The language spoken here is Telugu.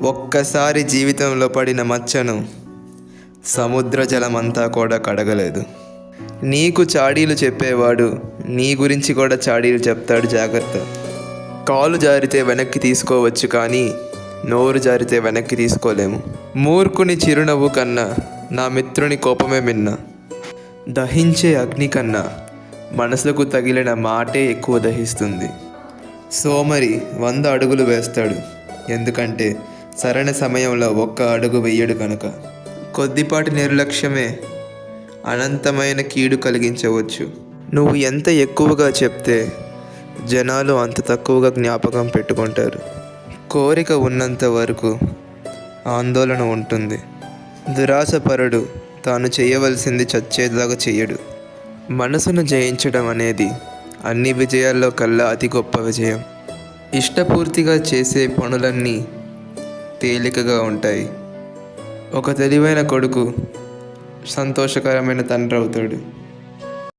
ఒక్కసారి జీవితంలో పడిన మచ్చను సముద్ర జలమంతా కూడా కడగలేదు. నీకు చాడీలు చెప్పేవాడు నీ గురించి కూడా చాడీలు చెప్తాడు, జాగ్రత్త. కాలు జారితే వెనక్కి తీసుకోవచ్చు, కానీ నోరు జారితే వెనక్కి తీసుకోలేము. మూర్ఖుని చిరునవ్వు కన్నా నా మిత్రుని కోపమే మిన్న. దహించే అగ్ని కన్నా మనసుకు తగిలిన మాటే ఎక్కువ దహిస్తుంది. సోమరి 100 అడుగులు వేస్తాడు, ఎందుకంటే సరైన సమయంలో 1 అడుగు వేయడు కనుక. కొద్దిపాటి నిర్లక్ష్యమే అనంతమైన కీడు కలిగించవచ్చు. నువ్వు ఎంత ఎక్కువగా చెప్తే జనాలు అంత తక్కువగా జ్ఞాపకం పెట్టుకుంటారు. కోరిక ఉన్నంత వరకు ఆందోళన ఉంటుంది. దురాశపరుడు తాను చేయవలసింది చచ్చేదాకా చెయ్యడు. మనసును జయించడం అనేది అన్ని విజయాల్లో కల్లా అతి గొప్ప విజయం. ఇష్టపూర్తిగా చేసే పనులన్నీ తేలికగా ఉంటాయి. ఒక తెలివైన కొడుకు సంతోషకరమైన తండ్రి అవుతాడు.